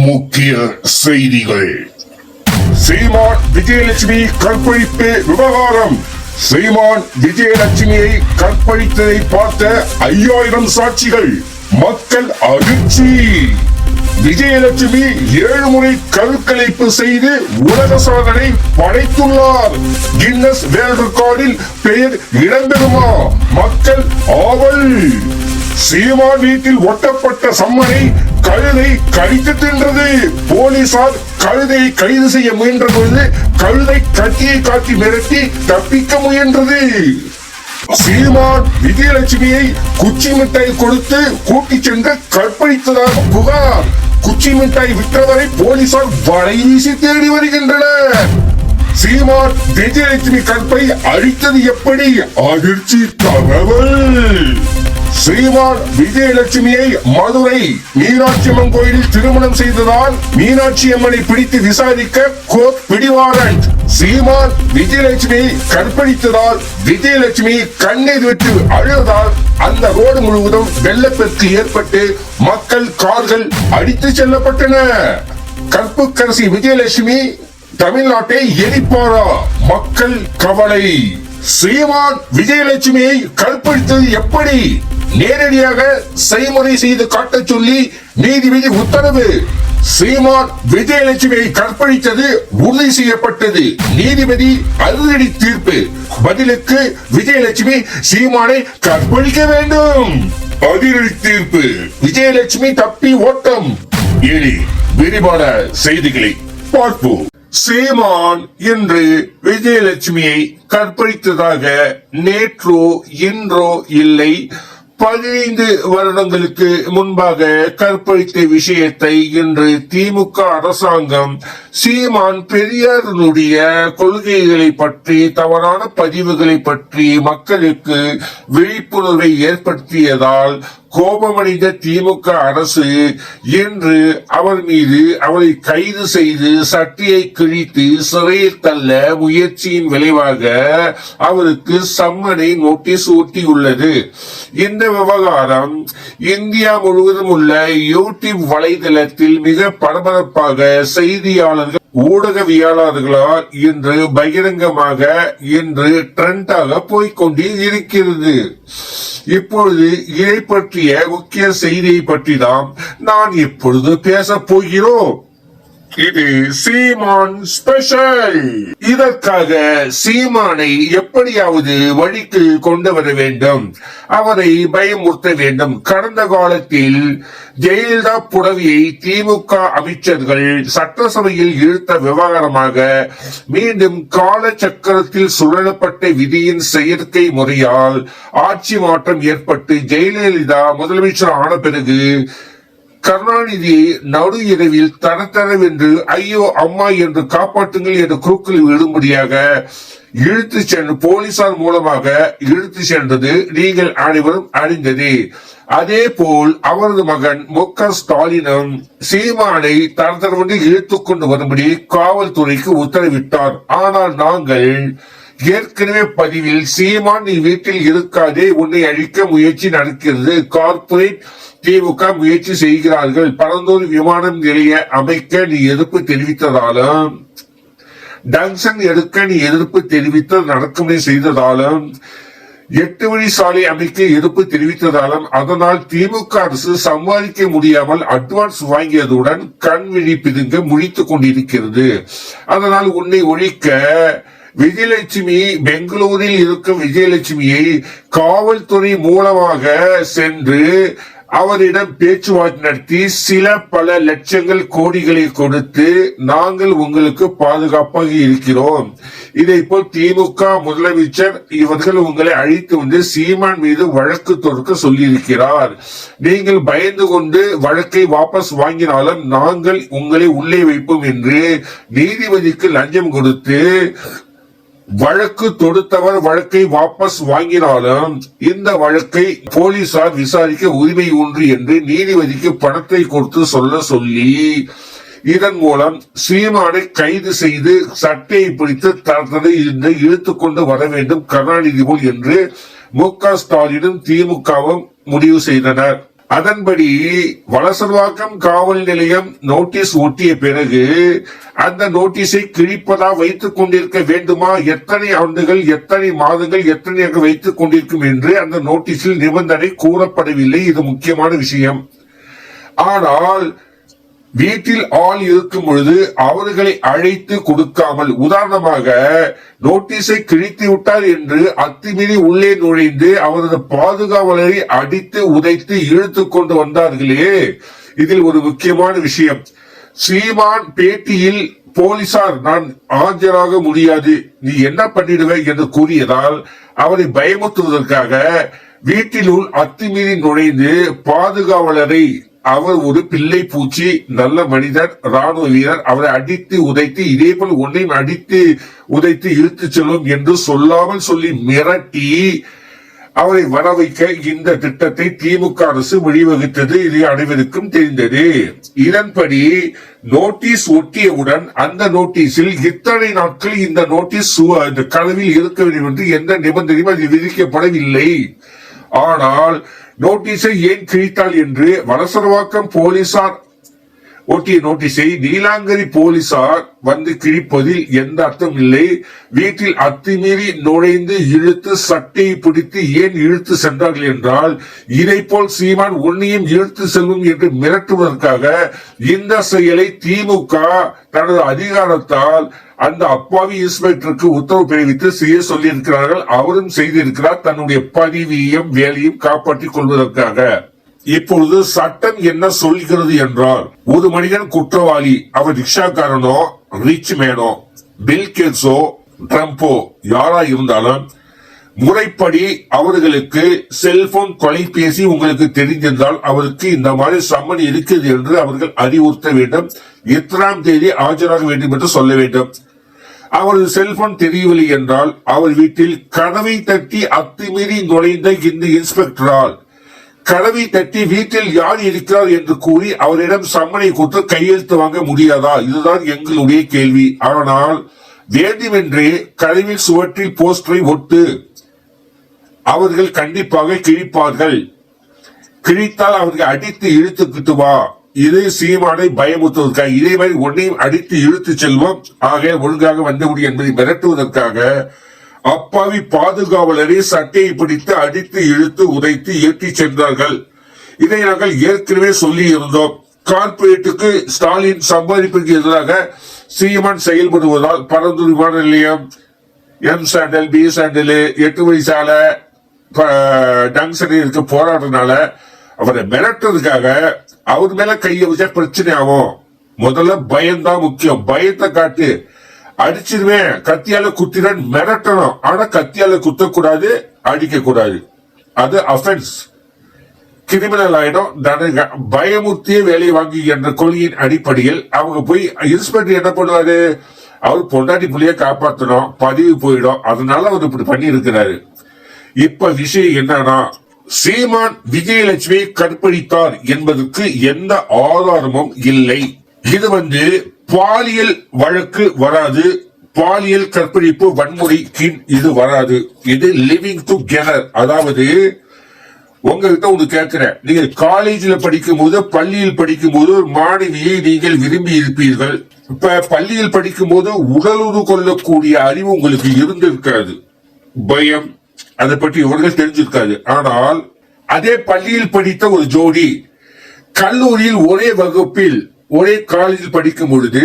முக்கிய செய்திகள். சீமான் விஜயலட்சுமி கற்பழிப்பு விவகாரம். சீமான் விஜயலட்சுமியை கற்பழித்ததை பார்த்த 5000 சாட்சிகள். மக்கள் அதிர்ச்சி. விஜயலட்சுமி 7 முறை கருக்கலைப்பு செய்து உலக சாதனை படைத்துள்ளார். கின்னஸ் வேர்ல்ட் ரெக்கார்டில் பெயர் இடம்பெறுமா? மக்கள் ஆவல். சீமான் வீட்டில் ஒட்டப்பட்ட சம்மனை கழுதை கடித்து தின்றது. போலீசார் கழுதையை கைது செய்ய முயன்ற பொழுது கழுதை கத்தியை காட்டி மிரட்டி தப்பிக்க முயன்றது. சீமான் விஜயலட்சுமியை குச்சி மிட்டாய் கொடுத்து கூட்டிச் சென்று கற்பழித்ததாக புகார். குச்சி மிட்டாய் விற்றவரை போலீசார் வலை வீசி தேடி வருகின்றனர். சீமான் விஜயலட்சுமி கற்பை அழித்தது எப்படி? அதிர்ச்சி தகவல். சீமான் விஜயலட்சுமியை மதுரை மீனாட்சி அம்மன் கோயிலில் திருமணம் செய்ததால் மீனாட்சி அம்மனை பிடித்து விசாரிக்க கோர்ட் பிடிவாரண்ட். சீமான் விஜயலட்சுமியை கற்பழித்ததால் விஜயலட்சுமி கண்ணீர் விட்டு அழுதால் அந்த ரோடு முழுவதும் வெள்ளப்பெருக்கு ஏற்பட்டு மக்கள் கார்கள் அடித்து செல்லப்பட்டன. கற்புக்கரசி விஜயலட்சுமி தமிழ்நாட்டை எரிப்பாரா? மக்கள் கவலை. சீமான் விஜயலட்சுமியை கற்பழித்தது எப்படி? நேரடியாக செய்முறை செய்து காட்டச் சொல்லி நீதிபதி உத்தரவு. சீமான் விஜயலட்சுமியை கற்பழித்தது உறுதி செய்யப்பட்டது. நீதிபதி அதிரடி தீர்ப்பு. பதிலுக்கு விஜயலட்சுமி சீமானை கற்பழிக்க வேண்டும். அதிரடி தீர்ப்பு. விஜயலட்சுமி தப்பி ஓட்டம். இனி விரிவான செய்திகளை பார்ப்போம். சீமான் இன்று விஜயலட்சுமியை கற்பழித்ததாக நேற்றோ இன்றோ இல்லை, 15 வருடங்களுக்கு முன்பாக கற்பழித்த விஷயத்தை இன்று திமுக அரசாங்கம் சீமான் பெரியாருடைய கொள்கைகளை பற்றி, தவறான பதிவுகளை பற்றி மக்களுக்கு விழிப்புணர்வை ஏற்படுத்தியதால் கோபமடைந்த திமுக அரசு இன்று அவர் மீது அவரை கைது செய்து சட்டையை கிழித்து சிறையில் தள்ள முயற்சியின் விளைவாக அவருக்கு சம்மனை நோட்டீஸ் ஒட்டியுள்ளது. இந்த விவகாரம் இந்தியா முழுவதும் உள்ள யூடியூப் வலைதளத்தில் மிக பரபரப்பாக செய்தியாளர்கள், ஊடகவியலாளர்களால் இன்று பகிரங்கமாக இன்று ட்ரெண்டாக போய்கொண்டே இருக்கிறது. இப்பொழுது இதை பற்றிய முக்கிய செய்தியை பற்றி தான் நான் இப்பொழுது பேச போகிறோம். இது சீமான் ஸ்பெஷல். இதற்காக சீமானை எப்படியாவது வழிக்கு கொண்டு வர வேண்டும், அவரை பயமுறுத்த வேண்டும். கடந்த காலத்தில் ஜெயலலிதா புடவியை திமுக அமைச்சர்கள் சட்டசபையில் இழுத்த விவகாரமாக மீண்டும் கால சக்கரத்தில் சுழலப்பட்ட விதியின் செயற்கை முறையால் ஆட்சி மாற்றம் ஏற்பட்டு ஜெயலலிதா முதலமைச்சர் ஆன பிறகு கருணாநிதியை நடு இரவில் தரத்தரவென்று ஐயோ அம்மா என்று காப்பாற்றுங்கள் என்று குறுக்கில் விடும்படியாக இழுத்து சென்று போலீசார் மூலமாக இழுத்து சென்றது நீங்கள் அனைவரும் அறிந்ததே. அதே போல் அவரது மகன் மு.க. ஸ்டாலினும் சீமானை தரத்தரவென்று இழுத்துக் கொண்டு வரும்படி காவல்துறைக்கு உத்தரவிட்டார். ஆனால் நாங்கள் ஏற்கனவே பதிவில் சீமான் நீ வீட்டில் இருக்காதே, உன்னை அழிக்க முயற்சி நடக்கிறது, கார்ப்பரேட் திமுக முயற்சி செய்கிறார்கள், பரந்தூர் விமான நிலைய அமைக்க நீ எதிர்ப்பு தெரிவித்ததாலும், டங்ஷன் எடுக்க நீ எதிர்ப்பு தெரிவித்து நடக்குமே செய்ததாலும், 8 வழி சாலை அமைக்க எதிர்ப்பு தெரிவித்ததாலும், அதனால் திமுக அரசு சம்பாதிக்க முடியாமல் அட்வான்ஸ் வாங்கியதுடன் கண் விழி பிதுங்க முழித்துக் கொண்டிருக்கிறது. அதனால் உன்னை ஒழிக்க விஜயலட்சுமி, பெங்களூரில் இருக்கும் விஜயலட்சுமியை காவல்துறை மூலமாக சென்று அவரிடம் பேச்சுவார்த்தை நடத்தி பல லட்சங்கள் கோடிகளை கொடுத்து நாங்கள் உங்களுக்கு பாதுகாப்பாக இருக்கிறோம், இதை போல் திமுக முதலமைச்சர் இவர்கள் உங்களை அழைத்து வந்து சீமான் மீது வழக்கு தொடுக்க சொல்லியிருக்கிறார், நீங்கள் பயந்து கொண்டு வழக்கை வாபஸ் வாங்கினாலும் நாங்கள் உங்களை உள்ளே வைப்போம் என்று நீதிபதிக்கு லஞ்சம் கொடுத்து வழக்கு தொடுத்தவர் வழக்கை வாபஸ் வாங்கினாலும் இந்த வழக்கை போலீசார் விசாரிக்க உரிமை உண்டு என்று நீதிபதிக்கு பணத்தை கொடுத்து சொல்ல சொல்லி இதன் மூலம் சீமானை கைது செய்து சட்டையை பிடித்து தரத்தை இழுத்துக் கொண்டு வர வேண்டும் கருணாநிதி போல் என்று மு.க. ஸ்டாலினும் திமுகவும் முடிவு செய்தனர். அதன்படி வலசர்வாக்கம் காவல் நிலையம் நோட்டீஸ் ஒட்டிய பிறகு அந்த நோட்டீஸை கிழிப்பதா வைத்துக் கொண்டிருக்க வேண்டுமா, எத்தனை ஆண்டுகள், எத்தனை மாதங்கள், எத்தனையாக வைத்துக் கொண்டிருக்கும் என்று அந்த நோட்டீஸில் நிபந்தனை கூறப்படவில்லை. இது முக்கியமான விஷயம். ஆனால் வீட்டில் ஆள் இருக்கும் பொழுது அவர்களை அழைத்து கொடுக்காமல், உதாரணமாக நோட்டீஸை கிழித்து விட்டார் என்று அத்துமீறி உள்ளே நுழைந்து அவரது பாதுகாவலரை அடித்து உதைத்து இழுத்து கொண்டு வந்தார்களே, இதில் ஒரு முக்கியமான விஷயம். சீமான் பேட்டியில் போலீசார் நான் ஆஜராக முடியாது, நீ என்ன பண்ணிடுவ என்று கூறியதால் அவரை பயமுறுத்துவதற்காக வீட்டிலுள் அத்துமீறி நுழைந்து பாதுகாவலரை, அவர் ஒரு பிள்ளை பூச்சி, நல்ல மனிதர், ராணுவ வீரர், அவரை அடித்து உதைத்து இதே போல் ஒன்றையும் அடித்து உதைத்து இழுத்து செல்லும் என்று சொல்லாமல் சொல்லி மிரட்டி அவரை வர வைக்க இந்த திட்டத்தை திமுக அரசு வழிவகுத்தது. இது அனைவருக்கும் தெரிந்தது. இதன்படி நோட்டீஸ் ஒட்டியவுடன் அந்த நோட்டீஸில் இத்தனை நாட்கள் இந்த நோட்டீஸ் கதவில் இருக்க வேண்டும் என்று எந்த நிபந்தனையும் அது விதிக்கப்படவில்லை. ஆனால் நோட்டீஸை ஏன் கிழித்தால் என்று வலசர்வாக்கம் போலீசார் ஒட்டிய நோட்டீஸை நீலாங்கரி போலீசார் வந்து கிழிப்பதில் எந்த அர்த்தம் இல்லை. வீட்டில் அத்துமீறி நுழைந்து இழுத்து சட்டையை பிடித்து ஏன் இழுத்து சென்றார்கள் என்றால், இதை போல் சீமான் உன்னையும் இழுத்து செல்லும் என்று மிரட்டுவதற்காக இந்த செயலை திமுக தனது அதிகாரத்தால் அந்த அப்பாவி இன்ஸ்பெக்டருக்கு உத்தரவு பிறப்பித்து செய்ய சொல்லியிருக்கிறார்கள். அவரும் செய்திருக்கிறார், தன்னுடைய பதவியையும் வேலையும் காப்பாற்றிக் கொள்வதற்காக. இப்பொழுது சட்டம் என்ன சொல்கிறது என்றால், ஒரு மனிதன் குற்றவாளி, அவர் ரிக்ஷாக்காரனோ, ரிச் மேனோ, பில்கேட்ஸோ, ட்ரம்போ யாரா இருந்தாலும் முறைப்படி அவர்களுக்கு செல்போன் தொலைபேசி உங்களுக்கு தெரிந்திருந்தால் அவருக்கு இந்த மாதிரி சம்மன் இருக்குது என்று அவர்கள் அறிவுறுத்த வேண்டும். எத்தனாம் தேதி ஆஜராக வேண்டும் என்று சொல்ல வேண்டும். அவரது செல்போன் தெரியவில்லை என்றால் அவர் வீட்டில் கதவை தட்டி அத்துமீறி நுழைந்த இந்த இன்ஸ்பெக்டரால் கதவை தட்டி வீட்டில் யார் இருக்கிறார் என்று கூறி அவரிடம் சம்மனை கொடுத்து கையெழுத்து வாங்க முடியாதா? இதுதான் எங்களுடைய கேள்வி. ஆனால் வேண்டுமென்றே கதவில் சுவற்றில் போஸ்டரை ஒட்டு அவர்கள் கண்டிப்பாக கிழிப்பார்கள். கிழித்தால் அவர்கள் அடித்து இழுத்துக்கிட்டு வா, இது சீமானை பயமுறுத்துவதற்காக, இதே மாதிரி ஒன்னையும் அடித்து இழுத்து செல்வோம், ஆக ஒழுங்காக வந்துவிடும் என்பதை மிரட்டுவதற்காக அப்பாவி பாதுகாவலரை சட்டையை பிடித்து அடித்து இழுத்து உதைத்து ஏற்றி சென்றார்கள். இதை நாங்கள் ஏற்கனவே சொல்லி இருந்தோம். கார்பரேட்டுக்கு ஸ்டாலின் சம்பாதிப்பிற்கு எதிராக சீமான் செயல்படுவதால் பரந்தூர் விமான நிலையம், எம் சாண்டல், பி சாண்டல், 8 வயசால ஜங்ஷன் இருக்க போராடுறதுனால அவரை மிரட்டுறதுக்காக அவர் மேல கையை வச்சா பிரச்சனை ஆகும். முதல்ல பயம்தான் முக்கியம். பயத்தை காட்டு, அடிச்சிருவேன், கத்தியால குத்திரன் மிரட்டணும். ஆனா கத்தியால குத்தக்கூடாது, அடிக்க கூடாது. அது அஃபென்ஸ், கிரிமினல் ஆயிடும். பயமுறுத்திய வேலை வாங்கி என்ற கொள்கையின் அடிப்படையில் அவங்க போய் இன்ஸ்பெக்டர் என்ன பண்ணுவாரு, அவர் பொண்டாட்டி புள்ளிய காப்பாற்றணும், பதவி போயிடும். அதனால அவர் இப்படி பண்ணி இருக்கிறாரு. இப்ப விஷயம் என்னன்னா, சீமான் விஜயலட்சுமி கற்பழித்தார் என்பதற்கு எந்த ஆதாரமும் இல்லை. இது பாலியல் வழக்கு வராது, பாலியல் கற்பழிப்பு வன்முறை இது வராது. இது லிவிங் டுகெதர். அதாவது உங்ககிட்ட ஒன்று கேட்கிறேன், நீங்கள் காலேஜில் படிக்கும் போது, பள்ளியில் படிக்கும் போது ஒரு மாணவியை நீங்கள் விரும்பி இருப்பீர்கள். இப்ப பள்ளியில் படிக்கும் போது உடலுறு கொள்ளக்கூடிய அறிவு உங்களுக்கு இருந்திருக்காது, பயம், அதை பற்றி இவர்கள் தெரிஞ்சிருக்காது. ஆனால் அதே பள்ளியில் படித்த ஒரு ஜோடி கல்லூரியில் ஒரே வகுப்பில் ஒரே காலேஜில் படிக்கும் பொழுது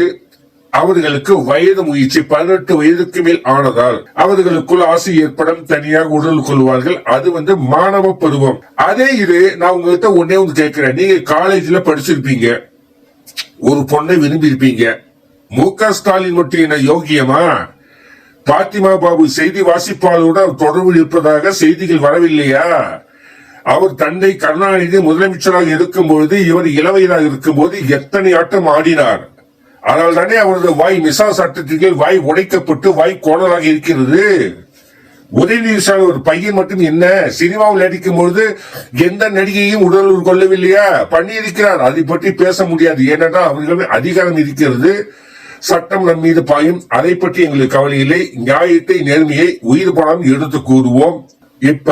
அவர்களுக்கு வயது முயற்சி 18 வயதுக்கு மேல் ஆனதால் அவர்களுக்குள் ஆசை ஏற்படும், தனியாக உடல் கொள்வார்கள். அது மாணவ பருவம். அதே இது நான் உங்ககிட்ட ஒன்னே ஒன்று கேட்கிறேன், நீங்க காலேஜ்ல படிச்சிருப்பீங்க, ஒரு பொண்ணை விரும்பி இருப்பீங்க. மு.க. ஸ்டாலின் மட்டும் என்ன யோகியமா? பாத்திமா பாபு செய்தி வாசிப்பாளருடன் தொடர்பில் இருப்பதாக செய்திகள் வரவில்லையா? அவர் தந்தை கருணாநிதி முதலமைச்சராக இருக்கும் பொழுது, இவர் இளவயதாக இருக்கும் போது எத்தனை ஆட்டம் ஆடினார். அதனால் தானே அவரது வாய் மிசா சட்டத்திற்கு வாய் உடைக்கப்பட்டு வாய் கோணலாக இருக்கிறது. உதயநிதி ஒரு பையன் மட்டும் என்ன சினிமாவில் நடிக்கும் பொழுது எந்த நடிகையும் உடல் கொள்ளவில்லையா? பண்ணியிருக்கிறார். அதை பற்றி பேச முடியாது. ஏனென்றால் அவர்கள் அதிகாரம் இருக்கிறது, சட்டம் நம் மீது பாயும். அதை பற்றி எங்களுக்கு கவலை இல்லை. நியாயத்தை, நேர்மையை உயிர் பணம் எடுத்து கூறுவோம். இப்ப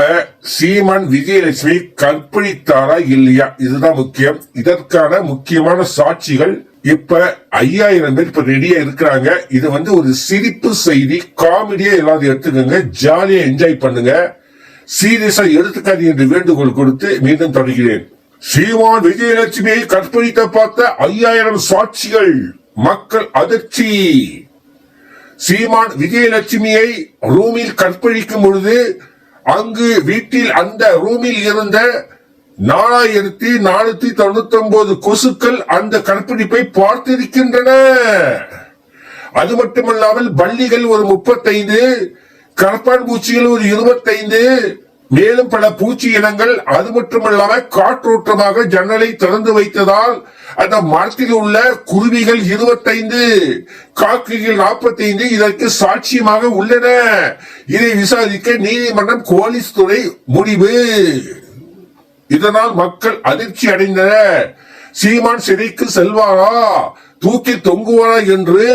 சீமான் விஜயலட்சுமி கற்பழித்தாரா இல்லையா, இதுதான் முக்கியம். இதற்கான முக்கியமான சாட்சிகள் இப்ப 5000 பேர் இப்ப ரெடியா இருக்கிறாங்க. இது ஒரு சிரிப்பு செய்தி, காமெடியா எல்லாரும் எடுத்துக்கோங்க, ஜாலியா என்ஜாய் பண்ணுங்க, சீரியஸா எடுத்துக்காதீங்க என்று வேண்டுகோள் கொடுத்து மீண்டும் தொடர்கிறேன். சீமான் விஜயலட்சுமியை கற்பழித்த பார்த்த 5000 சாட்சிகள், மக்கள் அதிர்ச்சி. சீமான் விஜயலட்சுமியை ரூமில் கற்பழிக்கும் பொழுது அங்கு வீட்டில் அந்த ரூமில் இருந்த 4499 கொசுக்கள் அந்த கற்பழிப்பை பார்த்திருக்கின்றன. அது மட்டுமல்லாமல் பல்லிகள் ஒரு 35, கரப்பான் பூச்சிகள் ஒரு 25, மேலும் பல பூச்சி இனங்கள். அது மட்டுமல்லாம காற்றோட்டமாக ஜன்னலை திறந்து வைத்ததால் அந்த மரத்தில் உள்ள குருவிகள் 25, காக்கைகள் 45 இதற்கு சாட்சியமாக உள்ளன. இதை விசாரிக்க நீதிமன்றம் போலீஸ் துறை முடிவு. இதனால் மக்கள் அதிர்ச்சி அடைந்தனர். சீமான் சிறைக்கு செல்வாரா, தூக்கி தொங்குவாரா என்று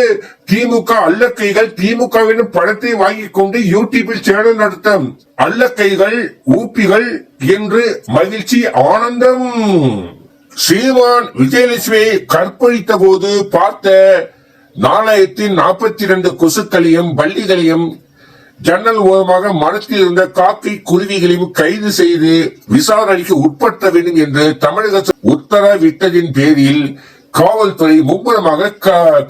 திமுக அல்லக்கைகள் திமுகவின் படத்தை வாங்கி கொண்டு யூடியூபில் சேனல் நடத்தும் அல்லக்கைகள் ஊப்பிகள் என்று மகிழ்ச்சி ஆனந்தம். சீமான் விஜயலட்சுமியை கற்பழித்த போது பார்த்த 4042 கொசுக்களையும் பள்ளிகளையும் ஜன்னல் ஓரமாக மரத்தில் இருந்த காக்கை குருவிகளையும் கைது செய்து விசாரணைக்கு உட்படுத்த வேண்டும் என்று தமிழக அரசு உத்தரவிட்டதின் பேரில் காவல்துறை மும்முரமாக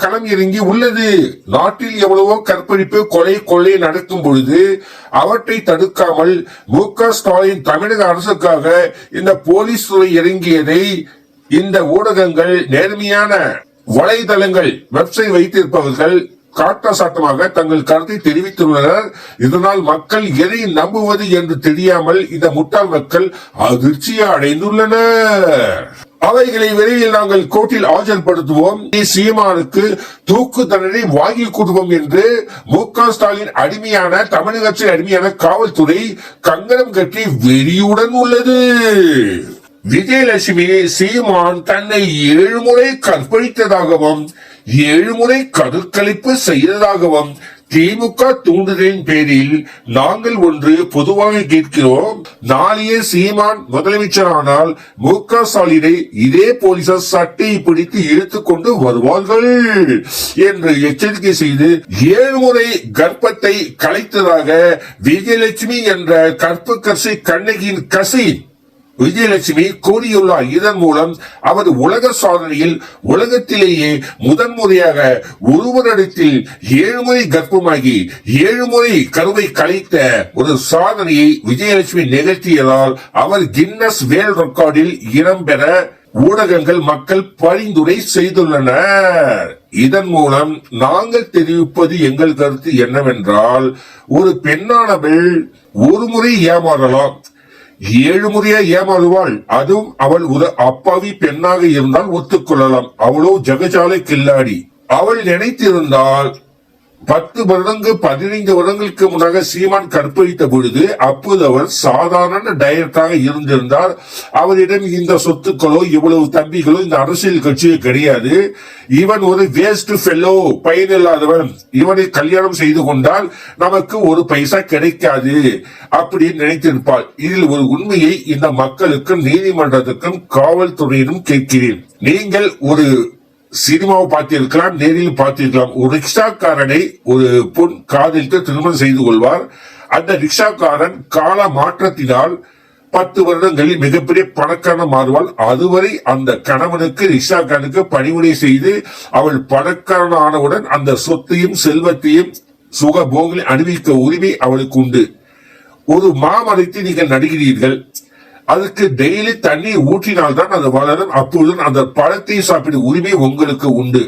களம் இறங்கி உள்ளது. நாட்டில் எவ்வளவோ கற்பழிப்பு கொள்ளை நடக்கும் பொழுது அவற்றை தடுக்காமல் மு.க. ஸ்டாலின் தமிழக அரசுக்காக இந்த போலீஸ் துறை இறங்கியதை இந்த ஊடகங்கள், நேர்மையான வலைதளங்கள், வெப்சைட் வைத்திருப்பவர்கள் காட்டாசாட்டமாக தங்கள் கருத்தை தெரிவித்துள்ளனர். இதனால் மக்கள் எதை நம்புவது என்று தெரியாமல் இந்த முட்டாள் மக்கள் அதிர்ச்சியை அடைந்துள்ளனர். அவைகளை விரைவில் நாங்கள் கோர்ட்டில் ஆஜர்படுத்துவோம், சீமானுக்கு தூக்கு தண்டனை வாங்கி கொடுப்போம் என்று மு.க. ஸ்டாலின் அடிமையான தமிழகத்தில் அடிமையான காவல்துறை கங்கணம் கட்டி வெறியுடன் உள்ளது. விஜயலட்சுமி சீமான் தன்னை 7 முறை கற்பழித்ததாகவும் 7 முறை கருக்கலைப்பு செய்ததாகவும் திமுக தூண்டுதலின் பேரில் நாங்கள் ஒன்று பொதுவாக கேட்கிறோம். நாளையே சீமான் முதலமைச்சரானால் மு.க. ஸ்டாலினை இதே போலீசார் சட்டையை பிடித்து இழுத்துக் கொண்டு வருவார்கள் என்று எச்சரிக்கை செய்து 7 முறை கர்ப்பத்தை கலைத்ததாக விஜயலட்சுமி என்ற கற்புக்கரசி கண்ணகியின் கசி விஜயலட்சுமி கூறியுள்ளார். இதன் மூலம் அவர் உலக சாதனையில் உலகத்திலேயே முதன்முறையாக ஒருவரிடத்தில் 7 முறை கர்ப்பமாகி 7 முறை கருவை கலைத்த ஒரு சாதனையை விஜயலட்சுமி நிகழ்த்தியதால் அவர் கின்னஸ் வேர்ல்ட் ரெக்கார்டில் இடம்பெற ஊடகங்கள் மக்கள் பரிந்துரை செய்துள்ளனர். இதன் மூலம் நாங்கள் தெரிவிப்பது எங்கள் கருத்து என்னவென்றால், ஒரு பெண்ணானவள் ஒரு முறை ஏமாறலாம், 7 முறையா ஏமாறுவாள். அதுவும் அவள் ஒரு அப்பாவி பெண்ணாக இருந்தால் ஒத்துக்கொள்ளலாம். அவளோ ஜகஜாலை கில்லாடி. அவள் நினைத்திருந்தால் 10 வருடங்கள் 15 வருடங்களுக்கு முன்னாக சீமான் கற்பழித்த பொழுது அப்போது அவர் சாதாரண டைரக்டராக இருந்திருந்தார். அவரிடம் இந்த சொத்துக்களோ இவ்வளவு தம்பிகளோ இந்த அரசியல் கட்சியோ கிடையாது. இவன் ஒரு வேஸ்ட் ஃபெல்லோ, பயனில்லாதவன், இவனை கல்யாணம் செய்து கொண்டால் நமக்கு ஒரு பைசா கிடைக்காது அப்படின்னு நினைத்திருப்பாள். இதில் ஒரு உண்மையை இந்த மக்களுக்கும் நீதிமன்றத்துக்கும் காவல்துறையிலும் கேட்கிறேன். நீங்கள் ஒரு சினிமாவை பார்த்திருக்கலாம், நேரில் பார்த்திருக்கலாம். ஒரு ரிக்ஷாக்காரனை ஒரு பொன் காதலித்து திருமணம் செய்து கொள்வார். அந்த ரிக்ஷாக்காரன் கால மாற்றத்தினால் 10 வருடங்களில் மிகப்பெரிய பணக்காரன் மாறுவாள். அதுவரை அந்த கணவனுக்கு ரிக்ஷாக்காரனுக்கு பணிவுரை செய்து அவள் பணக்காரன் ஆனவுடன் அந்த சொத்தையும் செல்வத்தையும் சுகபோகங்களை அனுபவிக்க உரிமை அவளுக்கு உண்டு. ஒரு மாமரத்தை நீங்கள் நடுகிறீர்கள், அதுக்கு டெய்லி தண்ணி ஊற்றினால்தான் அது வளரும். அப்பொழுது அந்த பழத்தை சாப்பிடும் உரிமை உங்களுக்கு உண்டு.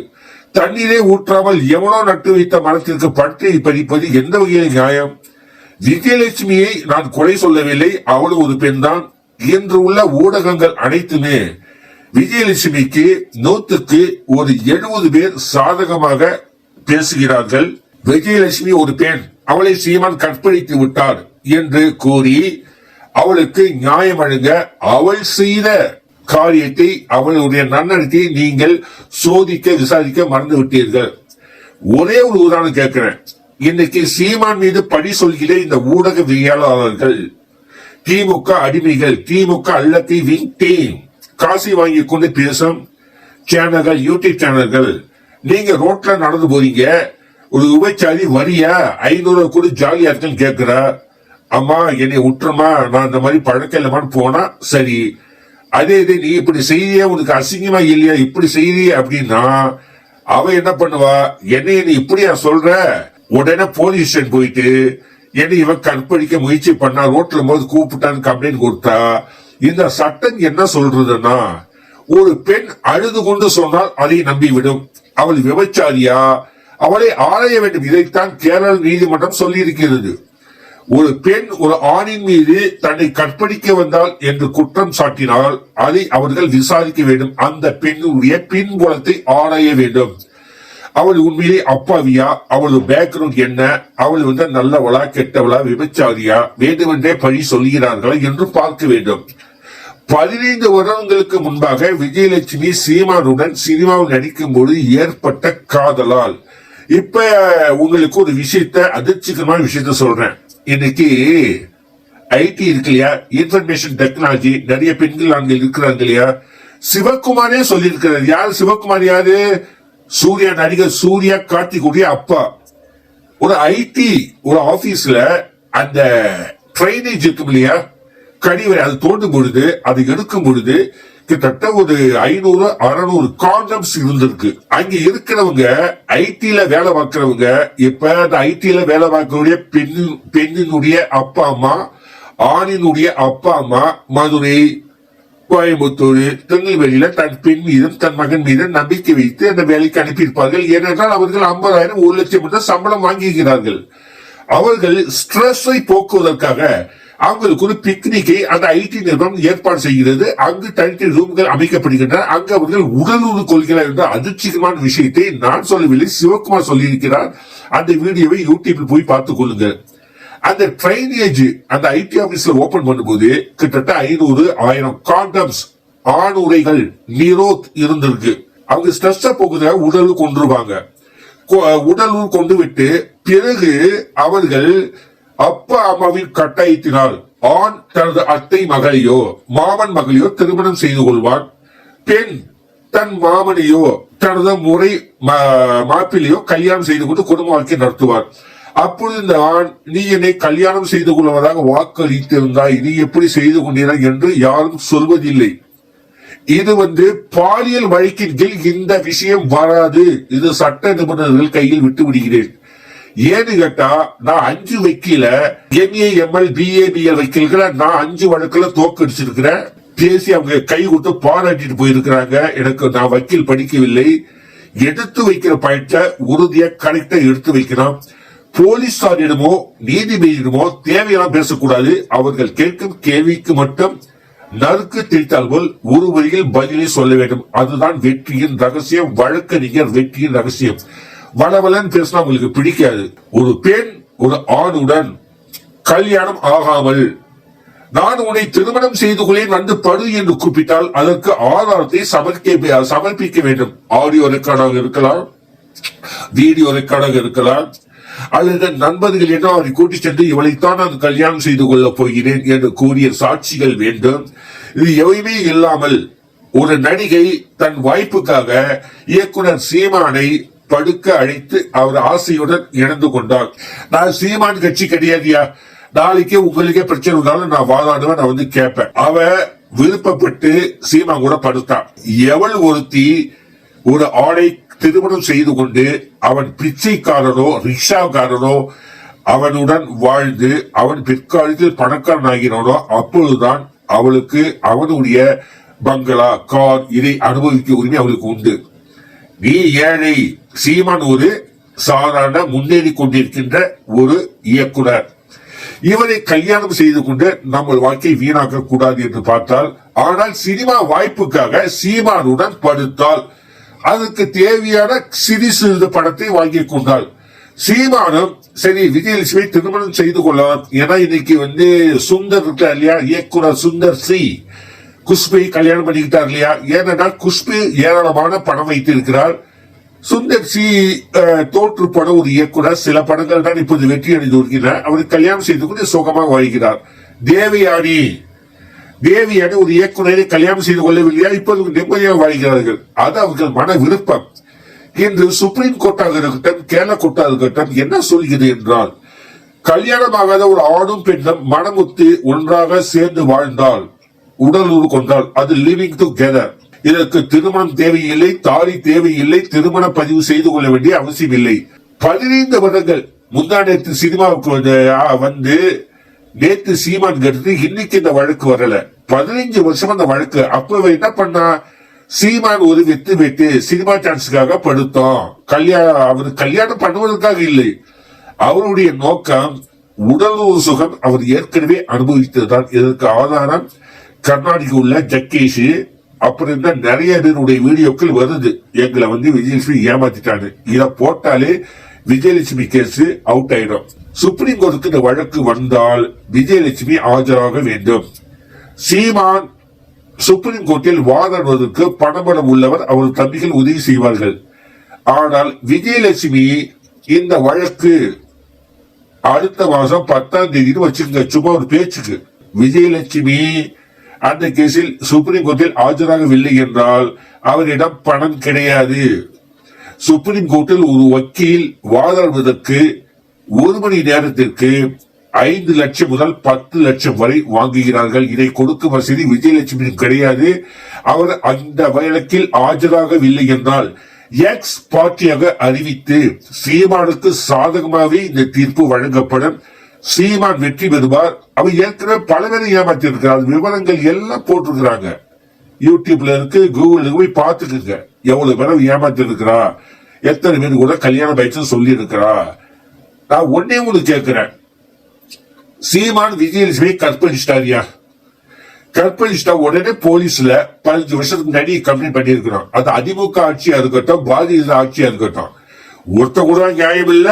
தண்ணீரே ஊற்றாமல் எவனோ நட்டு வைத்த மரத்திற்கு பழத்தை பறிப்பது எந்த வகையில் நியாயம்? விஜயலட்சுமியை நான் கொலை சொல்லவில்லை, அவள் ஒரு பெண் தான் என்று உள்ள ஊடகங்கள் அனைத்துமே விஜயலட்சுமிக்கு 100க்கு ஒரு 70 பேர் சாதகமாக பேசுகிறார்கள். விஜயலட்சுமி ஒரு பெண், அவளை சீமான் கற்பழித்து விட்டார் என்று கூறி அவளுக்கு நியாயம் வழங்க அவள் செய்த காரியத்தை, அவளுடைய நன்னடத்தை நீங்கள் சோதிக்க விசாரிக்க மறந்து விட்டீர்கள். ஒரே ஒரு உதாரணம் கேட்கிறேன். இன்னைக்கு சீமான் மீது பழி சொல்கிற இந்த ஊடகவியலாளர்கள் திமுக அடிமைகள், திமுக அல்லத்தை விங் டீம், காசி வாங்கி கொண்டு பேசும் சேனல்கள், யூடியூப் சேனல்கள். நீங்க ரோட்ல நடந்து போறீங்க, ஒரு விபச்சாரி வரியா 500 கூட ஜாலியா இருக்குன்னு கேட்கிறா. அம்மா என்னை விட்டுருமா, நான் இந்த மாதிரி பழக்கம் இல்லமான்னு போனா சரி. அதே இது நீ இப்படி செய்ய உனக்கு அசிங்கமா இல்லையா, இப்படி செய்ய அப்படின்னா அவ என்ன பண்ணுவா, என்னைய நீ இப்படியா சொல்ற, உடனே போலீஸ் ஸ்டேஷன் போயிட்டு என்னை இவன் கற்பழிக்க முயற்சி பண்ணா, ரோட்ல போது கூப்பிட்டான்னு கம்ப்ளைண்ட் கொடுத்தா இந்த சட்டம் என்ன சொல்றதுன்னா, ஒரு பெண் அழுது கொண்டு சொன்னால் அதை நம்பிவிடும். அவள் விபச்சாரியா, அவளை ஆராய வேண்டும். இதைத்தான் கேரள நீதிமன்றம் சொல்லி இருக்கிறது. ஒரு பெண் ஒரு ஆணின் மீது தன்னை கற்பழிக்க வந்தால் என்று குற்றம் சாட்டினால் அதை அவர்கள் விசாரிக்க வேண்டும். அந்த பெண்ணுடைய பின்புலத்தை ஆராய வேண்டும். அவள் உண்மையிலே அப்பாவியா, அவளது பேக்ரவுண்ட் என்ன, அவள் நல்லவளா கெட்டவளா, விபச்சாரியா, வேண்டுமென்றே பழி சொல்கிறார்களா என்று பார்க்க வேண்டும். 15 வருடங்களுக்கு முன்பாக விஜயலட்சுமி சீமானுடன் சினிமாவில் நடிக்கும் போது ஏற்பட்ட காதலால் இப்ப உங்களுக்கு ஒரு விஷயத்த, அதிர்ச்சிகரமான விஷயத்த சொல்றேன். இன்னைக்கு ஐடி இருக்கு இல்லையா, இன்ஃபர்மேஷன் டெக்னாலஜி, நிறைய பெண்கள் ஆண்கள் இருக்கிறாங்க இல்லையா. சிவகுமாரே சொல்லி இருக்கிறார். யாரு சிவகுமார்? யாரு? சூர்யா, நடிகர் சூர்யா கார்த்திகுடைய அப்பா. ஒரு ஐடி ஒரு ஆபீஸ்ல அந்த ட்ரைனேஜ் இருக்கும் இல்லையா, கழிவறை, அது தோண்டும் பொழுது, அது எடுக்கும் பொழுது கிட்டத்தட்ட ஒரு 500-600 காண்டம்ஸ் இருந்திருக்கு. அங்க இருக்கிறவங்க ஐடில வேலை பார்க்கிறவங்க, இப்ப அந்த ஐடில வேலை பார்க்கக்கூடிய பெண்ணினுடைய அப்பா அம்மா, ஆணினுடைய அப்பா அம்மா மதுரை, கோயம்புத்தூர், திருநெல்வேலியில தன் பெண் மீதும் தன் மகன் மீதும் நம்பிக்கை வைத்து அந்த வேலைக்கு அனுப்பியிருப்பார்கள். ஏனென்றால் அவர்கள் 50,000 1 லட்சம் மட்டும் சம்பளம் வாங்குகிறார்கள். அவர்கள் ஸ்ட்ரெஸ்ஸை போக்குவதற்காக அவங்களுக்கு ஒரு பிக்னிக்கை அந்த ஐடி நிறுவனம் ஏற்பாடு செய்கிறது. அங்கு தனித்தனி ரூம்கள் அமைக்கப்படுகின்றன. அங்கு அவர்கள் உடலுறு கொள்கிறார் என்ற அதிர்ச்சிகரமான விஷயத்தை நான் சொல்லவில்லை, சிவகுமார் சொல்லியிருக்கிறார். அந்த வீடியோவை யூடியூபில் போய் பார்த்துக் கொள்ளுங்க. அந்த ட்ரைனேஜ் அந்த ஐடி ஆபீஸ்ல ஓபன் பண்ணும்போது கிட்டத்தட்ட 500-1000 காண்டம்ஸ், ஆணுரைகள், நிரோத் இருந்திருக்கு. அவங்க ஸ்ட்ரெஸ் போகுத உடல் கொண்டுருவாங்க. உடல் கொண்டு விட்டு பிறகு அவர்கள் அப்பா அம்மாவின் கட்டாயத்தினால் ஆண் தனது அத்தை மகளையோ மாமன் மகளையோ திருமணம் செய்து கொள்வான். பெண் தன் மாமனையோ தனது முறை மாப்பிள்ளையோ கல்யாணம் செய்து கொண்டு குடும்ப வாழ்க்கை நடத்துவார். அப்பொழுது இந்த ஆண், நீ என்னை கல்யாணம் செய்து கொள்வதாக வாக்களித்திருந்தாய், நீ எப்படி செய்து கொண்டீர்கள் என்று யாரும் சொல்வதில்லை. இது பாலியல் வழக்கின் கீழ் இந்த விஷயம் வராது. இது சட்ட நிபுணர்கள் கையில் விட்டு விடுகிறேன். ஏன்னு கேட்டா, நான் 5 வக்கீல MA ML BA BL வக்கீல்களை நான் 5 வழக்குல தோக்கடிச்சிருக்கிறேன். பேசி அவங்க கை கொடுத்து பாராட்டிட்டு போயிருக்கிறாங்க. நான் வக்கீல் படிக்கவில்லை. எடுத்து வைக்கிற பாயிண்ட உறுதியா கரெக்டா எடுத்து வைக்கிறோம். போலீசாரிடமோ நீதிபதியிடமோ தேவையெல்லாம் பேசக்கூடாது. அவர்கள் கேட்கும் கேள்விக்கு மட்டும் நறுக்கு திரித்தால் போல் ஒரு வரியில் பதிலை சொல்ல வேண்டும். அதுதான் வெற்றியின் ரகசியம், வழக்கறிஞர் வெற்றியின் ரகசியம். வளவலன் பேசினா உங்களுக்கு பிடிக்காது. ஒரு பெண் ஒரு ஆணுடன் கல்யாணம் ஆகாமல் நான் உன்னை திருமணம் செய்து கொள்ளேன் வந்து படு என்று கூப்பிட்டால் அதற்கு ஆதாரத்தை சமர்ப்பிக்க வேண்டும். ஆடியோ ரெக்கார்டாக இருக்கலாம், வீடியோ ரெக்கார்டாக இருக்கலாம், அல்லது நண்பர்கள் என்ன அவரை கூட்டி சென்று இவளைத்தான் நான் கல்யாணம் செய்து கொள்ளப் போகிறேன் என்று கூறிய சாட்சிகள் வேண்டும். இது எவையுமே இல்லாமல் ஒரு நடிகை தன் வாய்ப்புக்காக இயக்குனர் சீமானை படுக்க அழைத்து அவர் ஆசையுடன் இணைந்து கொண்டார். நான் சீமான் கட்சி கிடையாதியா, நாளைக்கு உங்களுக்கே பிரச்சனை இருந்தாலும் நான் வாதாடுவேன், நான் கேட்பேன். அவ விருப்பப்பட்டு சீமான் கூட படுத்தான். எவள் ஒருத்தி ஒரு ஆணை திருமணம் செய்து கொண்டு அவன் பிச்சைக்காரனோ ரிக்ஷாக்காரனோ அவனுடன் வாழ்ந்து அவன் பிற்காலத்தில் பணக்காரன் ஆகிறானோ அப்பொழுதுதான் அவளுக்கு அவனுடைய பங்களா, கார் இதை அனுபவிக்க உரிமை அவளுக்கு உண்டு. நீ ஏழை. சீமான் ஒரு சாதாரண முன்னேறி கொண்டிருக்கின்ற ஒரு இயக்குனர். இவரை கல்யாணம் செய்து கொண்டு நம்ம வாழ்க்கை வீணாக்க கூடாது என்று பார்த்தால், ஆனால் சினிமா வாய்ப்புக்காக சீமானுடன் படுத்தால் அதுக்கு தேவையான சிறிது பணத்தை வாங்கி கொண்டாள். சீமானும் சரி விஜயலட்சுமி திருமணம் செய்து கொள்ளலாம். ஏன்னா இன்னைக்கு சுந்தர் இருக்கா இல்லையா, இயக்குனர் சுந்தர் சி குஷ்பை கல்யாணம் பண்ணிக்கிட்டார் இல்லையா. ஏன்னா குஷ்பு ஏராளமான பணம் வைத்திருக்கிறார். சுந்தர் சி தோற்று போன ஒரு இயக்குனர். சில படங்கள் தான் இப்போது வெற்றி அடைந்து வருகிறார். அவருக்கு கல்யாணம் செய்து கொண்டு சுகமாக வாழ்கிறார். தேவயானி ஒரு இயக்குநரை கல்யாணம் செய்து கொள்ளவில்லையா? இப்போது நிம்மதியாக வாழ்கிறார்கள். அது அவர்கள் மன விருப்பம். இன்று சுப்ரீம் கோர்ட்டாக இருக்கட்டும், கேரள கோர்ட்டாக இருக்கட்டும் என்ன சொல்கிறது என்றால், கல்யாணமாகாத ஒரு ஆணும் பெண்ணும் மனமுத்து ஒன்றாக சேர்ந்து வாழ்ந்தால், உடலுறவு கொண்டால், அது லிவிங் டுகெதர். இதற்கு திருமணம் தேவையில்லை, தாலி தேவையில்லை, திருமண பதிவு செய்து கொள்ள வேண்டிய அவசியம் இல்லை. 15 வருடங்கள் முந்தா நேற்று சினிமாவுக்கு வந்து நேற்று சீமான் கருத்து இன்னைக்கு இந்த வழக்கு வரல. 15 வருஷம் அந்த வழக்கு. அப்ப என்ன பண்ணா, சீமான் ஒரு வெட்டு சினிமா சான்ஸுக்காக படுத்தோம். அவர் கல்யாணம் பண்ணுவதற்காக இல்லை. அவருடைய நோக்கம் உடலுறவு சுகம் அவர் ஏற்கனவே அனுபவித்ததுதான். இதற்கு ஆதாரம் கர்நாடக உள்ள ஜக்கேஷ், அப்புறம் இந்த நிறைய பேருடைய வீடியோக்கள் வருது. எங்களை வந்து விஜயலட்சுமி ஏமாத்திட்டாங்க, இத போட்டாலே விஜயலட்சுமி கேஸ் அவுட் ஆயிடும். சுப்ரீம் கோர்ட்டுக்கு இந்த வழக்கு வந்தால் விஜயலட்சுமி ஆஜராக வேண்டும். சீமான் சுப்ரீம் கோர்ட்டில் வாதாடுவதற்கு பணபலம் உள்ளவர், அவர் தம்பிகள் உதவி செய்வார்கள். ஆனால் விஜயலட்சுமி இந்த வழக்கு அடுத்த மாசம் 10ஆம் தேதி வச்சுங்க, சும்மா ஒரு பேச்சுக்கு. விஜயலட்சுமி அந்த கேஸில் சுப்ரீம் கோர்ட்டில் ஆஜராகவில்லை என்றால் அவரிடம் பணம் கிடையாது. சுப்ரீம் கோர்ட்டில் ஒரு வக்கீல் வாதாடுவதற்கு 1 மணி நேரத்திற்கு 5 லட்சம் முதல் 10 லட்சம் வரை வாங்குகிறார்கள். இதை கொடுக்கும் வசதி விஜயலட்சுமி கிடையாது. அவர் அந்த வழக்கில் ஆஜராகவில்லை என்றால் எக்ஸ் பார்ட்டியாக அறிவித்து சீமானுக்கு சாதகமாகவே இந்த தீர்ப்பு வழங்கப்படும். சீமான் வெற்றி பெறுவார். அவர் ஏற்கனவே பல பேரை ஏமாத்தி இருக்கிறார். விவரங்கள் எல்லாம் போட்டிருக்கிறாங்க, யூடியூப்ல இருக்கு, கூகுள்ல போய் பார்த்துக்குங்க. எவ்வளவு பேரை ஏமாத்தி இருக்கிறா, எத்தனை பேர் கூட கல்யாணம் பயிற்சி சொல்லி இருக்கிறா. நான் ஒன்னே உங்களுக்கு கேட்கிறேன், சீமான் விஜயலட்சுமி கற்பழிச்சிட்டாரியா? கற்பழிச்சிட்டா உடனே போலீஸ்ல 15 வருஷத்துக்கு முன்னாடி கம்ப்ளைண்ட் பண்ணிருக்கிறோம். அது அதிமுக ஆட்சியா இருக்கட்டும், பாரதிய ஆட்சியா இருக்கட்டும், ஒருத்த கூட நியாயம் இல்ல.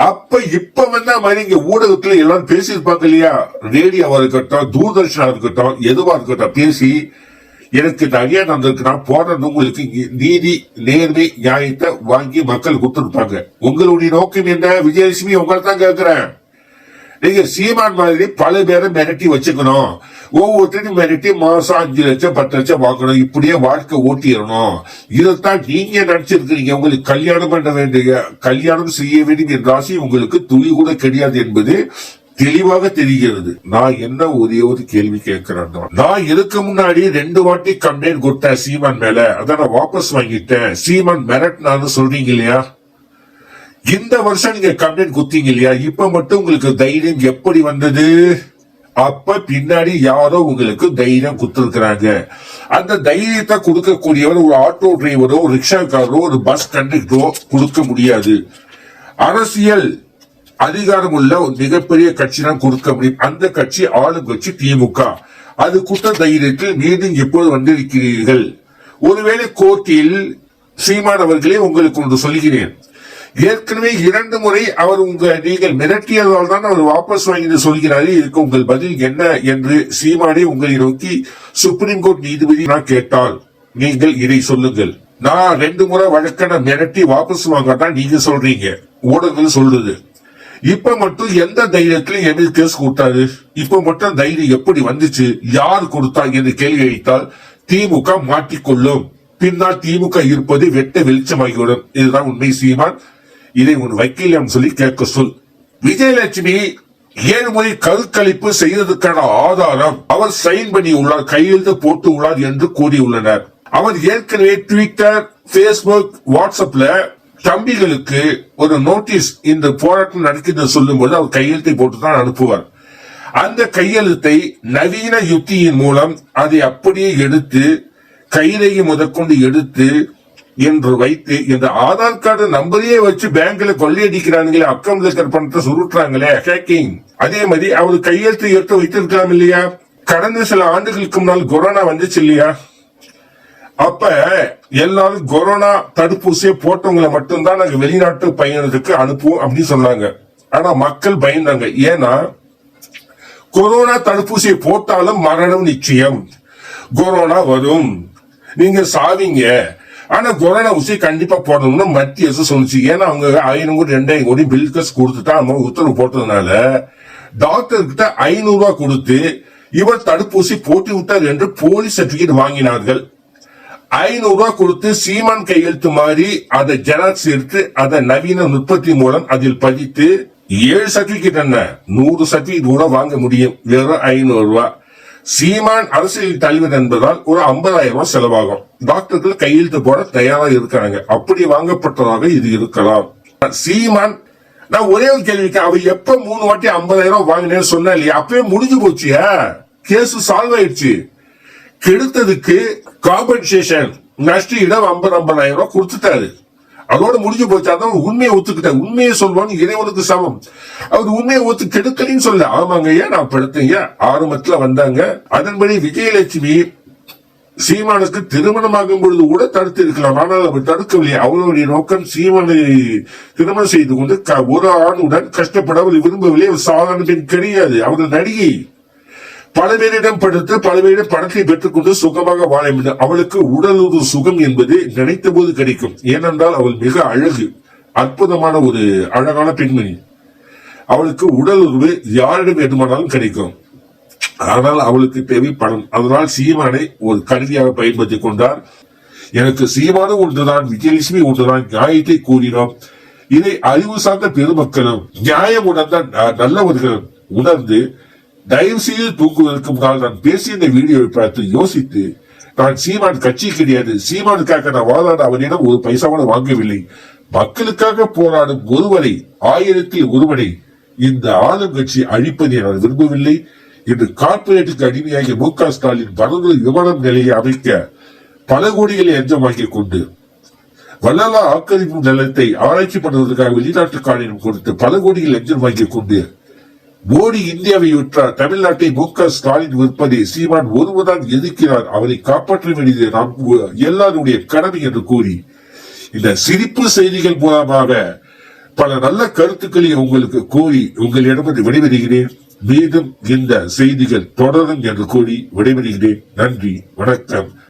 அப்ப இப்ப வந்தா மாதிரி இங்க ஊடகத்துல எல்லாரும் பேசியிருப்பாங்க இல்லையா? ரேடியோவா இருக்கட்டும், தூர்தர்ஷனா இருக்கட்டும், எதுவா இருக்கட்டும், பேசி எனக்கு நிறைய நடந்திருக்கு, நான் போறது உங்களுக்கு நீதி நேர்மை நியாயத்தை வாங்கி மக்கள் கொடுத்துருப்பாங்க. உங்களுடைய நோக்கம் என்ன? விஜயலட்சுமி உங்களை தான் கேட்கிறேன். நீங்க சீமான் மாதிரி பல பேரை மிரட்டி வச்சுக்கணும், ஒவ்வொருத்தரையும் மிரட்டி மாசம் 5 லட்சம் 10 லட்சம் வாங்கணும், இப்படியே வாழ்க்கை ஓட்டிடணும். இதைத்தான் நீங்க நினைச்சிருக்கிறீங்க. உங்களுக்கு கல்யாணம் பண்ண வேண்டிய, கல்யாணம் செய்ய வேண்டிய ராசி உங்களுக்கு துளி கூட கிடையாது என்பது தெளிவாக தெரிகிறது. நான் என்ன ஒரே ஒரு கேள்வி கேட்கிறேன், நான் இதுக்கு முன்னாடி 2 வாட்டி கம்ப்ளைண்ட் கொடுத்தேன் சீமான் மேல, அதான் நான் வாபஸ் வாங்கிட்டேன். சீமான் மிரட்டினான்னு சொல்றீங்க இல்லையா? இந்த வருஷம் நீங்க கம்ப்ளைண்ட் கொடுத்தீங்க இல்லையா? இப்ப மட்டும் உங்களுக்கு தைரியம் எப்படி வந்தது? அப்ப பின்னாடி யாரோ உங்களுக்கு தைரியம் கொடுத்திருக்கிறாங்க. அந்த தைரியத்தை கொடுக்கக்கூடியவர் ஒரு ஆட்டோ டிரைவரோ, ரிக்ஷாக்காரோ, ஒரு பஸ் கண்டக்டரோ கொடுக்க முடியாது. அரசியல் அதிகாரம் உள்ள ஒரு மிகப்பெரிய கட்சி தான் கொடுக்க முடியும். அந்த கட்சி ஆளும் கட்சி திமுக. அது குற்ற தைரியத்தில் மீண்டும் எப்போது வந்திருக்கிறீர்கள்? ஒருவேளை கோர்ட்டில் சீமான் அவர்களே உங்களுக்கு ஒன்று சொல்கிறேன், ஏற்கனவே 2 முறை அவர் நீங்கள் மிரட்டியதால் தான் அவர் வாபஸ் வாங்கி சொல்கிறாரு. இதுக்கு உங்கள் பதில் என்ன என்று சீமானே உங்களை நோக்கி சுப்ரீம் கோர்ட் நீதிபதி நான் கேட்டால் நீங்கள் இதை சொல்லுங்கள். நான் 2 முறை வழக்கன மிரட்டி வாபஸ் வாங்கத்தான் நீங்க சொல்றீங்க, ஊடகங்கள் சொல்றது. இப்ப மட்டும் எந்த தைரியத்துல எதிர் கேஸ் கொடுத்தாரு? இப்ப மட்டும் தைரியம் எப்படி வந்துச்சு? யார் கொடுத்தா என்று கேள்வி வைத்தால் திமுக மாட்டிக்கொள்ளும். பின்னால் திமுக இருப்பது வெட்ட வெளிச்சமாகிவிடும். இதுதான் உண்மை சீமான். இதை உன் வக்கீல் சொல்லி கேட்க சொல். விஜயலட்சுமி 7 முறை கருக்கழிப்பு செய்ததற்கான ஆதாரம் அவர் சைன் பண்ணி உள்ளார், கையெழுத்து போட்டு உள்ளார் என்று கூறியுள்ளனர். அவர் ஏற்கனவே ட்விட்டர், பேஸ்புக், வாட்ஸ்அப்ல தம்பிகளுக்கு ஒரு நோட்டீஸ் இந்த போராட்டம் நடக்கிறது சொல்லும் போது அவர் கையெழுத்தை போட்டுதான் அனுப்புவார். அந்த கையெழுத்தை நவீன யுக்தியின் மூலம் அதை அப்படியே எடுத்து கைரேகை முதற்கொண்டு எடுத்து என்று வைத்து இந்த ஆதார் கார்டு நம்பரையே வச்சு பேங்க்ல கொள்ளையடிக்கிறாங்களே, அக்கௌண்ட்ல இருக்கிற பணத்தை சுருட்டுறாங்களே, ஹேக்கிங். அதே மாதிரி அவர் கையெழுத்து எடுத்து வைத்திருக்கலாம் இல்லையா? கடந்த சில ஆண்டுகளுக்கு முன்னால் கொரோனா வந்துச்சு இல்லையா? அப்ப எல்லாரும் கொரோனா தடுப்பூசியை போட்டவங்களை மட்டும்தான் நாங்க வெளிநாட்டு பயணத்துக்கு அனுப்புவோம் அப்படின்னு சொன்னாங்க. ஆனா மக்கள் பயந்தாங்க. ஏன்னா கொரோனா தடுப்பூசியை போட்டாலும் மரணம் நிச்சயம், கொரோனா வரும், நீங்க சாவீங்க, ஆனா கொரோனா ஊசி கண்டிப்பா போடணும்னு மத்திய அரசு சொல்லிச்சு. ஏன்னா அவங்க 1000 கோடி 2000 கோடி பில்கஸ் கொடுத்துட்டா அவங்க உத்தரவு போட்டதுனால டாக்டர் கிட்ட 500 ரூபாய் கொடுத்து இவர் தடுப்பூசி போட்டு விட்டார் என்று போலீஸ் சர்டிபிகேட் வாங்கினார்கள். 500 ரூபாய் கொடுத்து சீமான் கையெழுத்து மாதிரி அதை ஜெராக்ஸ் எடுத்து அதை நவீன நுட்பத்தி மூலம் அதில் பதித்து 7 சர்டிபிகேட் என்ன 100 சர்டிபிகேட் கூட வாங்க முடியும் வெறும் 500 ரூபாய். சீமான் அரசியல் தலைவர் என்பதால் ஒரு 50,000 ரூபாய் செலவாகும். டாக்டர்கள் கையெழுத்து போட தயாரா இருக்கிறாங்க. அப்படி வாங்கப்பட்டதாக இது இருக்கலாம். சீமான் நான் ஒரே ஒரு கேள்விக்கு அவர் எப்ப 3 வாட்டி 50,000 ரூபாய் வாங்கினேன்னு சொன்னா இல்லையா, அப்பவே முடிஞ்சு போச்சியா, கேஸ் சால்வ் ஆயிடுச்சு. கெடுத்ததுக்கு காம்பன்சேஷன் நஷ்ட இடம் 50,000 ரூபாய் கொடுத்துட்டாரு. அதோட முடிஞ்சு போச்சு. அதான் உண்மையை ஒத்துக்கிட்டார். உண்மையை சொல்வான்னு இறைவனுக்கு சமம். அவர் உண்மையை ஒத்து கெடுக்கலின்னு சொல்ல ஆமாங்க ஐயா நான் படுத்தீங்க ஆரம்பத்துல வந்தாங்க. அதன்படி விஜயலட்சுமி சீமானுக்கு திருமணமாகும் பொழுது கூட தடுத்து இருக்கலாம். ஆனால் அவர் தடுக்கவில்லை. அவருடைய நோக்கம் சீமானை திருமணம் செய்து கொண்டு ஒரு ஆணுடன் கஷ்டப்பட அவர் விரும்பவில்லை. அவர் சாதாரண பெண் கிடையாது. அவர் நடிகை. பல பேரிடம் படுத்து பல பேரிடம் பணத்தை பெற்றுக் கொண்டு சுகமாக வாழ வேண்டும். அவளுக்கு உடலுறு சுகம் என்பது நினைத்த போது கிடைக்கும். ஏனென்றால் அவள் மிக அழகு, அற்புதமான ஒரு அழகான பெண்மணி. அவளுக்கு உடல் உறவு யாரிடம் வேண்டுமானாலும் கிடைக்கும். ஆனால் அவளுக்கு தேவை பணம். அதனால் சீமானை ஒரு கருவியாக பயன்படுத்திக் கொண்டார். எனக்கு சீமானும் ஒன்றுதான், விஜயலட்சுமி ஒன்றுதான், நியாயத்தை கூறினோம். இதை அறிவு சார்ந்த பெருமக்களும் நியாயம் உணர்ந்த நல்லவர்களும் உணர்ந்து தயவு செய்து தூக்குவதற்கு முன்னால் நான் பேசிய இந்த வீடியோவை பார்த்து யோசித்து, நான் சீமான் கட்சி கிடையாது, சீமானுக்காக நான் வாதாட அவனிடம் ஒரு பைசா கூட வாங்கவில்லை. மக்களுக்காக போராடும் ஒருவரை 1000-ல் ஒருவனை இந்த ஆளும் கட்சி அழிப்பதை நான் விரும்பவில்லை என்று கார்பரேட்டுக்கு அடிமையாகிய மு.க. ஸ்டாலின் பரந்தூர் விமானம் நிலையை அமைக்க பல கோடிகளை எஞ்சமாக்கிக் கொண்டு வள்ளலா ஆக்கிரமிப்பு நிலத்தை ஆராய்ச்சி பண்ணுவதற்காக வெளிநாட்டு காணியம் கொடுத்து பல கோடிகள் லஞ்சம் வாங்கிக் கொண்டு மோடி இந்தியாவை விற்றார். தமிழ்நாட்டை மு.க. ஸ்டாலின் விற்பதை சீமான் ஒருவர்தான் எதிர்க்கிறார். அவரை காப்பாற்ற வேண்டியது நாம் எல்லாருடைய கடமை என்று கூறி இந்த சிரிப்பு செய்திகள் மூலமாக பல நல்ல கருத்துக்களை உங்களுக்கு கூறி உங்களிடம் விடைபெறுகிறேன். மீண்டும் இந்த செய்திகள் தொடரும் என்று கூறி விடைபெறுகிறேன். நன்றி, வணக்கம்.